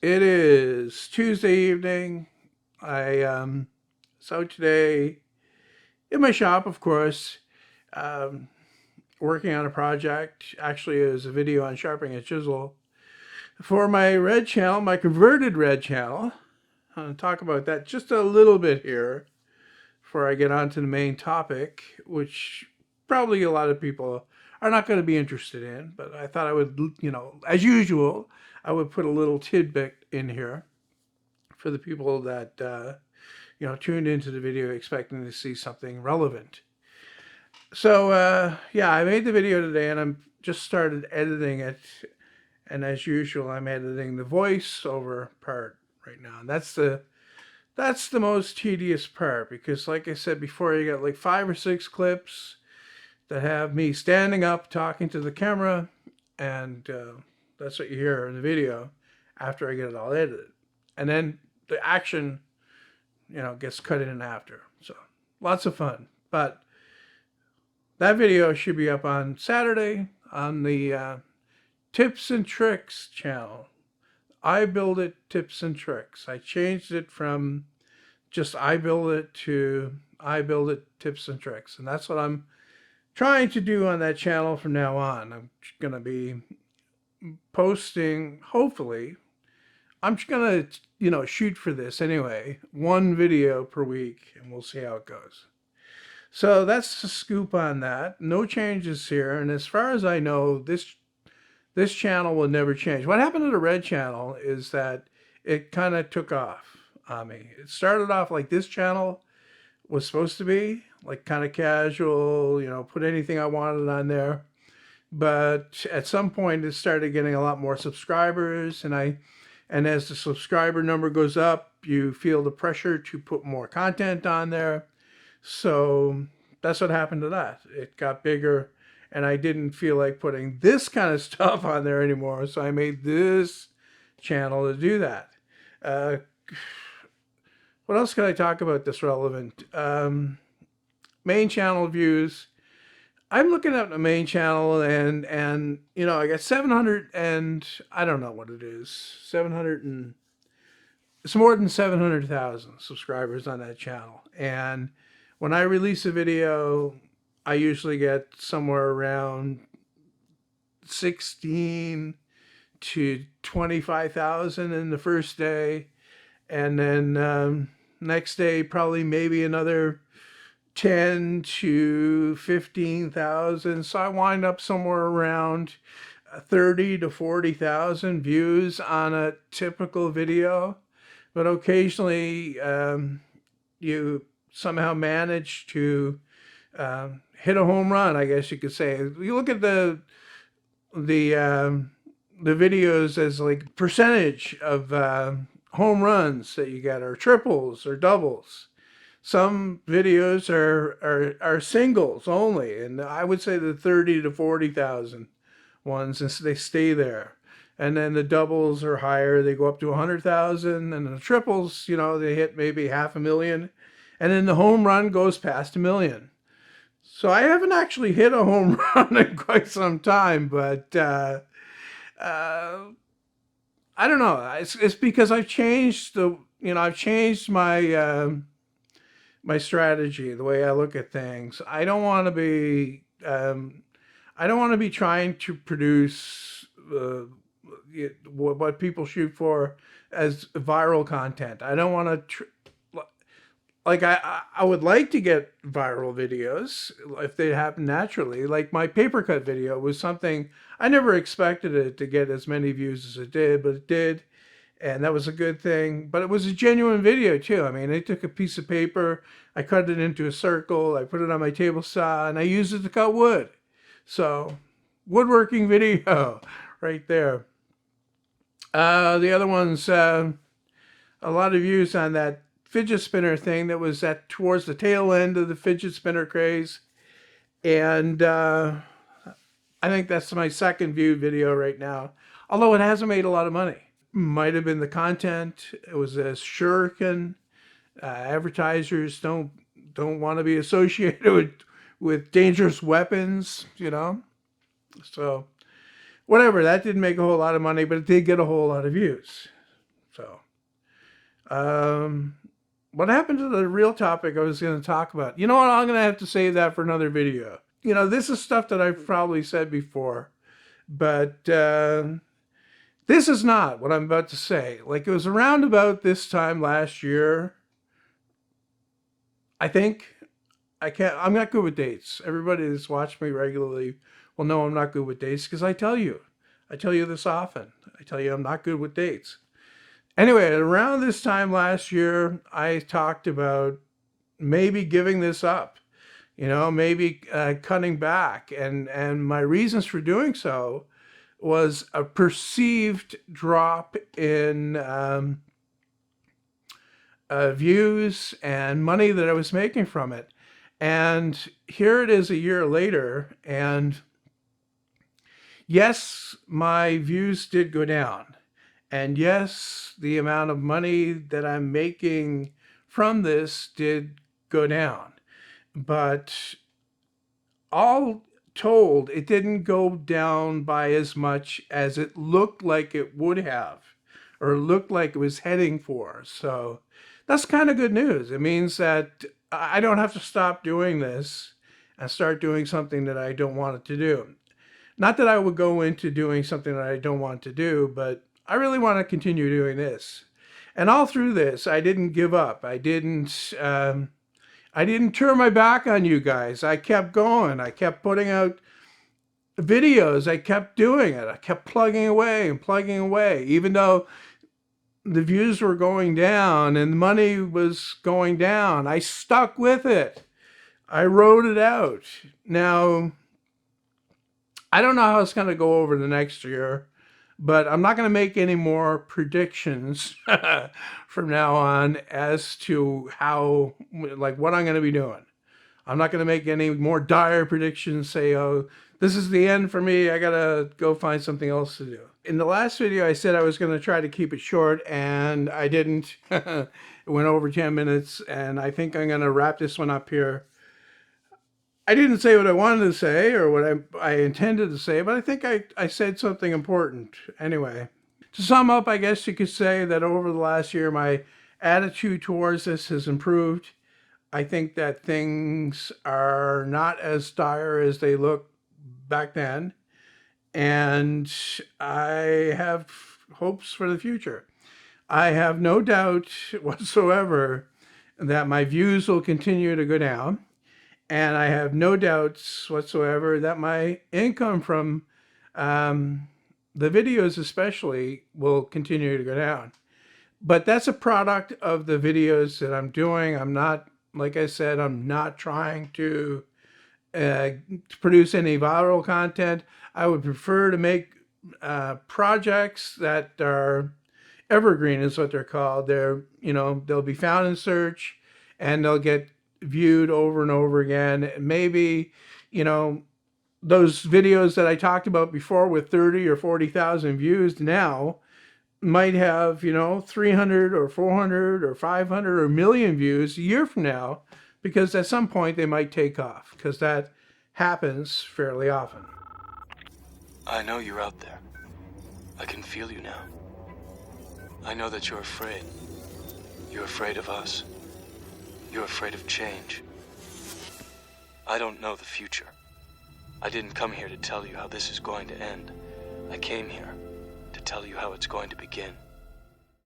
It is Tuesday evening. So today in my shop, of course, um, working on a project. Actually, it was a video on sharpening a chisel for my red channel, my converted red channel. I'll talk about that just a little bit here before I get on to the main topic, which probably a lot of people are not going to be interested in. But I thought I would, as usual, I would put a little tidbit in here for the people that tuned into the video expecting to see something relevant. So yeah, I made the video today, and I'm just started editing it. And as usual, I'm editing the voiceover part right now, and that's the most tedious part because, like I said before, you got like 5 or 6 clips that have me standing up talking to the camera, and that's what you hear in the video after I get it all edited, and then the action gets cut in after. So lots of fun. But that video should be up on Saturday on the Tips and Tricks channel. I Build It Tips and Tricks. I changed it from just I Build It to I Build It Tips and Tricks. And that's what I'm trying to do on that channel from now on. I'm going to be posting, hopefully, I'm just going to, shoot for this anyway, one video per week, and we'll see how it goes. So that's the scoop on that. No changes here. And as far as I know, this channel will never change. What happened to the red channel is that it kind of took off on me. It started off like this channel was supposed to be, like kind of casual, put anything I wanted on there. But at some point it started getting a lot more subscribers, and as the subscriber number goes up, you feel the pressure to put more content on there. So that's what happened to that. It got bigger, and I didn't feel like putting this kind of stuff on there anymore. So I made this channel to do that. What else can I talk about that's relevant? Main channel views. I'm looking at the main channel, and I got 700, and I don't know what it is. 700 and it's more than 700,000 subscribers on that channel. And when I release a video, I usually get somewhere around 16 to 25,000 in the first day, and then next day probably maybe another 10 to 15,000. So I wind up somewhere around 30 to 40,000 views on a typical video. But occasionally you somehow manage to hit a home run, I guess you could say. You look at the videos as like percentage of home runs that you get, or triples or doubles. Some videos are singles only, and I would say the 30 to 40,000 ones, and they stay there. And then the doubles are higher; they go up to 100,000, and the triples, they hit maybe 500,000, and then the home run goes past 1,000,000. So I haven't actually hit a home run in quite some time, but I don't know. It's because I've changed I've changed my strategy, the way I look at things. I don't want to be trying to produce what people shoot for as viral content. I don't want to I would like to get viral videos if they happen naturally. Like my paper cut video was something I never expected it to get as many views as it did, but it did. And that was a good thing. But it was a genuine video too. I mean, I took a piece of paper, I cut it into a circle, I put it on my table saw, and I used it to cut wood. So, woodworking video right there. The other one's a lot of views on that fidget spinner thing that was towards the tail end of the fidget spinner craze. And I think that's my second viewed video right now, although it hasn't made a lot of money. Might have been the content. It was a shuriken. Advertisers don't want to be associated with dangerous weapons, So whatever, that didn't make a whole lot of money, but it did get a whole lot of views. So, what happened to the real topic I was going to talk about? You know what? I'm going to have to save that for another video. You know, this is stuff that I've probably said before, but this is not what I'm about to say. Like, it was around about this time last year, I think. I'm not good with dates. Everybody that's watched me regularly will know I'm not good with dates because I tell you this often. I tell you I'm not good with dates. Anyway, around this time last year, I talked about maybe giving this up, you know, maybe cutting back. And my reasons for doing so was a perceived drop in views and money that I was making from it. And here it is a year later, and yes, my views did go down. And yes, the amount of money that I'm making from this did go down. But all told, it didn't go down by as much as it looked like it would have, or looked like it was heading for. So that's kind of good news. It means that I don't have to stop doing this and start doing something that I don't want it to do. Not that I would go into doing something that I don't want to do, but I really want to continue doing this. And all through this, I didn't give up. I didn't turn my back on you guys. I kept going. I kept putting out videos. I kept doing it. I kept plugging away and plugging away, even though the views were going down and the money was going down. I stuck with it. I wrote it out. Now, I don't know how it's going to go over the next year, but I'm not going to make any more predictions from now on as to how, like, what I'm going to be doing. I'm not going to make any more dire predictions, say, oh, this is the end for me. I got to go find something else to do. In the last video, I said I was going to try to keep it short, and I didn't. It went over 10 minutes, and I think I'm going to wrap this one up here. I didn't say what I wanted to say or what I intended to say, but I think I said something important anyway. To sum up, I guess you could say that over the last year, my attitude towards this has improved. I think that things are not as dire as they looked back then. And I have hopes for the future. I have no doubt whatsoever that my views will continue to go down. And I have no doubts whatsoever that my income from the videos especially will continue to go down. But that's a product of the videos that I'm doing. I'm not, like I said, I'm not trying to produce any viral content. I would prefer to make projects that are evergreen, is what they're called. They're, you know, they'll be found in search and they'll get viewed over and over again. Maybe, you know, those videos that I talked about before with 30 or 40,000 views now might have, you know, 300 or 400 or 500 or a million views a year from now, because at some point they might take off, because that happens fairly often. I know you're out there. I can feel you now. I know that you're afraid. You're afraid of us. You're afraid of change. I don't know the future. I didn't come here to tell you how this is going to end. I came here to tell you how it's going to begin.